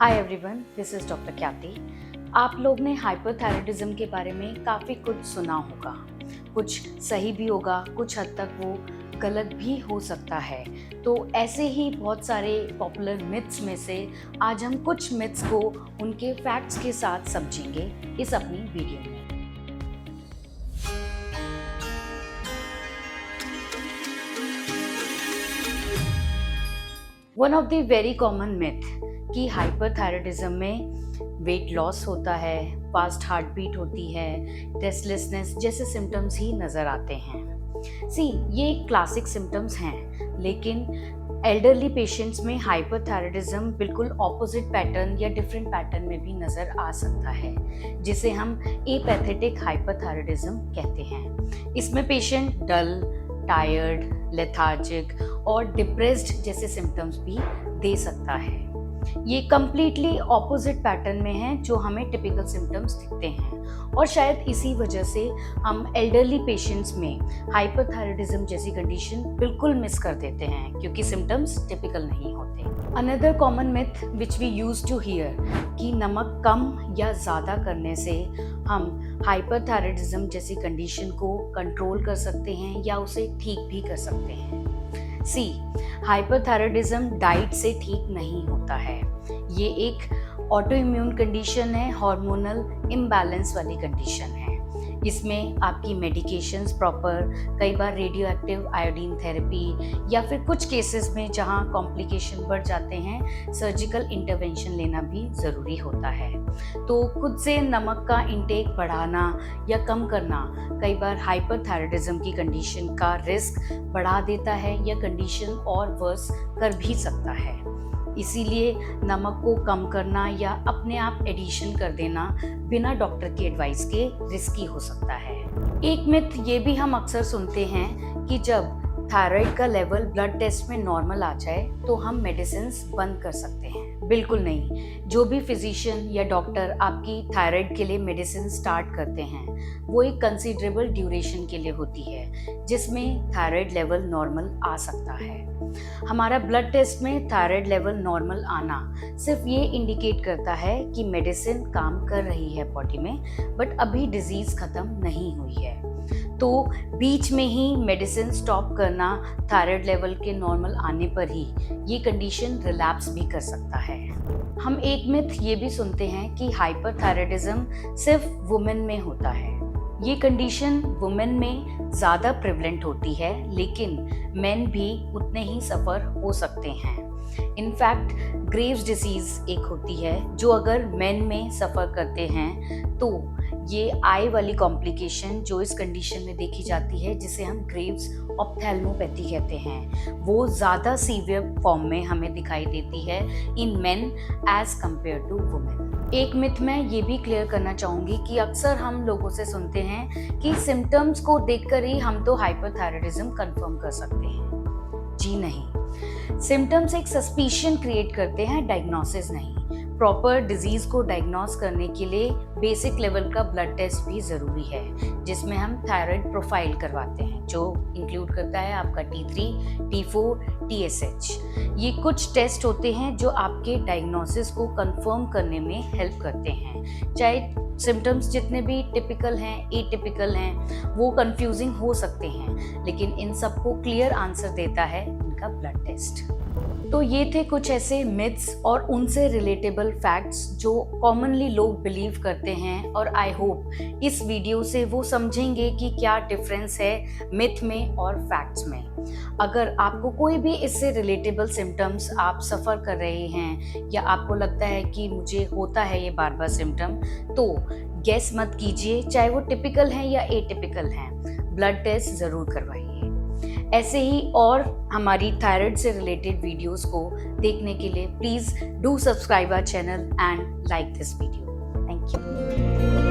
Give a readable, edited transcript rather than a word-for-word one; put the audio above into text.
Hi everyone, this is doctor ख्याति। आप लोग ने हाइपरथायराइडिज्म के बारे में काफ़ी कुछ सुना होगा। कुछ सही भी होगा, कुछ हद तक वो गलत भी हो सकता है। तो ऐसे ही बहुत सारे पॉपुलर मिथ्स में से आज हम कुछ मिथ्स को उनके फैक्ट्स के साथ समझेंगे इस अपनी वीडियो में। One of the very common myth कि हाइपरथायराइडिज्म में वेट लॉस होता है, फास्ट हार्ट बीट होती है, रेस्टलेसनेस जैसे सिम्टम्स ही नज़र आते हैं। ये क्लासिक सिम्टम्स हैं, लेकिन एल्डरली पेशेंट्स में हाइपरथायराइडिज्म बिल्कुल ऑपोजिट पैटर्न या डिफरेंट पैटर्न में भी नज़र आ सकता है, जिसे हम एपैथेटिक हाइपरथायराइडिज्म कहते हैं। इसमें पेशेंट डल, टायर्ड, लेथार्जिक और डिप्रेस्ड जैसे सिम्टम्स भी दे सकता है। ये कम्प्लीटली ऑपोजिट पैटर्न में है जो हमें टिपिकल सिम्टम्स दिखते हैं, और शायद इसी वजह से हम एल्डरली पेशेंट्स में हाइपरथायराइडिज्म जैसी कंडीशन बिल्कुल मिस कर देते हैं क्योंकि सिम्टम्स टिपिकल नहीं होते। Another common myth which we use to hear कि नमक कम या ज़्यादा करने से हम हाइपरथायराइडिज्म जैसी कंडीशन को कंट्रोल कर सकते हैं या उसे ठीक भी कर सकते हैं। हाइपरथायराइडिज्म डाइट से ठीक नहीं होता है। ये एक ऑटो इम्यून कंडीशन है, हार्मोनल इम्बैलेंस वाली कंडीशन है। इसमें आपकी मेडिकेशंस प्रॉपर, कई बार रेडियो एक्टिव आयोडीन थेरेपी या फिर कुछ केसेस में जहां कॉम्प्लिकेशन बढ़ जाते हैं, सर्जिकल इंटरवेंशन लेना भी ज़रूरी होता है। तो खुद से नमक का इंटेक बढ़ाना या कम करना कई बार हाइपरथायराइडिज्म की कंडीशन का रिस्क बढ़ा देता है या कंडीशन और वर्स कर भी सकता है। इसीलिए नमक को कम करना या अपने आप एडिशन कर देना बिना डॉक्टर की एडवाइस के रिस्की हो सकता है। एक मिथ ये भी हम अक्सर सुनते हैं कि जब थायराइड का लेवल ब्लड टेस्ट में नॉर्मल आ जाए तो हम मेडिसिन्स बंद कर सकते हैं। बिल्कुल नहीं। जो भी फिजिशियन या डॉक्टर आपकी थायराइड के लिए मेडिसिन स्टार्ट करते हैं वो एक कंसिडरेबल ड्यूरेशन के लिए होती है, जिसमें थायराइड लेवल नॉर्मल आ सकता है। हमारा ब्लड टेस्ट में थायराइड लेवल नॉर्मल आना सिर्फ ये इंडिकेट करता है कि मेडिसिन काम कर रही है बॉडी में, बट अभी डिजीज खत्म नहीं हुई है। तो बीच में ही मेडिसिन स्टॉप करना थायराइड लेवल के नॉर्मल आने पर ही ये कंडीशन रिलैप्स भी कर सकता है। हम एक मिथ ये भी सुनते हैं कि हाइपरथायराइडिज्म सिर्फ वुमेन में होता है। ये कंडीशन वुमेन में ज़्यादा प्रिवलेंट होती है, लेकिन मेन भी उतने ही सफ़र हो सकते हैं। इनफैक्ट ग्रेव्स डिसीज़ एक होती है जो अगर मेन में सफ़र करते हैं तो ये आई वाली कॉम्प्लिकेशन जो इस कंडीशन में देखी जाती है, जिसे हम ग्रेव्स ऑप्थेल्मोपैथी कहते हैं, वो ज़्यादा सीवियर फॉर्म में हमें दिखाई देती है in men as compare to women. एक मिथ मैं ये भी क्लियर करना चाहूँगी कि अक्सर हम लोगों से सुनते हैं कि सिम्टम्स को देखकर ही हम तो हाइपरथायराइडिज्म कंफर्म कर सकते हैं। जी नहीं, सिम्टम्स एक सस्पिशन क्रिएट करते हैं, डायग्नोसिस नहीं। प्रॉपर डिजीज को डायग्नोस करने के लिए बेसिक लेवल का ब्लड टेस्ट भी ज़रूरी है, जिसमें हम थायराइड प्रोफाइल करवाते हैं, जो इंक्लूड करता है आपका T3, T4, TSH। ये कुछ टेस्ट होते हैं जो आपके डायग्नोसिस को कंफर्म करने में हेल्प करते हैं। चाहे सिम्टम्स जितने भी टिपिकल हैं, एटिपिकल हैं, वो कंफ्यूजिंग हो सकते हैं, लेकिन इन सबको क्लियर आंसर देता है इनका ब्लड टेस्ट। तो ये थे कुछ ऐसे मिथ्स और उनसे रिलेटेबल फैक्ट्स जो कॉमनली लोग बिलीव करते हैं, और आई होप इस वीडियो से वो समझेंगे कि क्या डिफरेंस है मिथ में और फैक्ट्स में। अगर आपको कोई भी इससे रिलेटेबल सिम्टम्स आप सफ़र कर रहे हैं या आपको लगता है कि मुझे होता है ये बार बार सिम्टम, तो गेस मत कीजिए, चाहे वो टिपिकल हैं या एटिपिकल हैं, ब्लड टेस्ट ज़रूर करवाइए। ऐसे ही और हमारी थायराइड से रिलेटेड वीडियोस को देखने के लिए please do subscribe our channel and like this video. Thank you.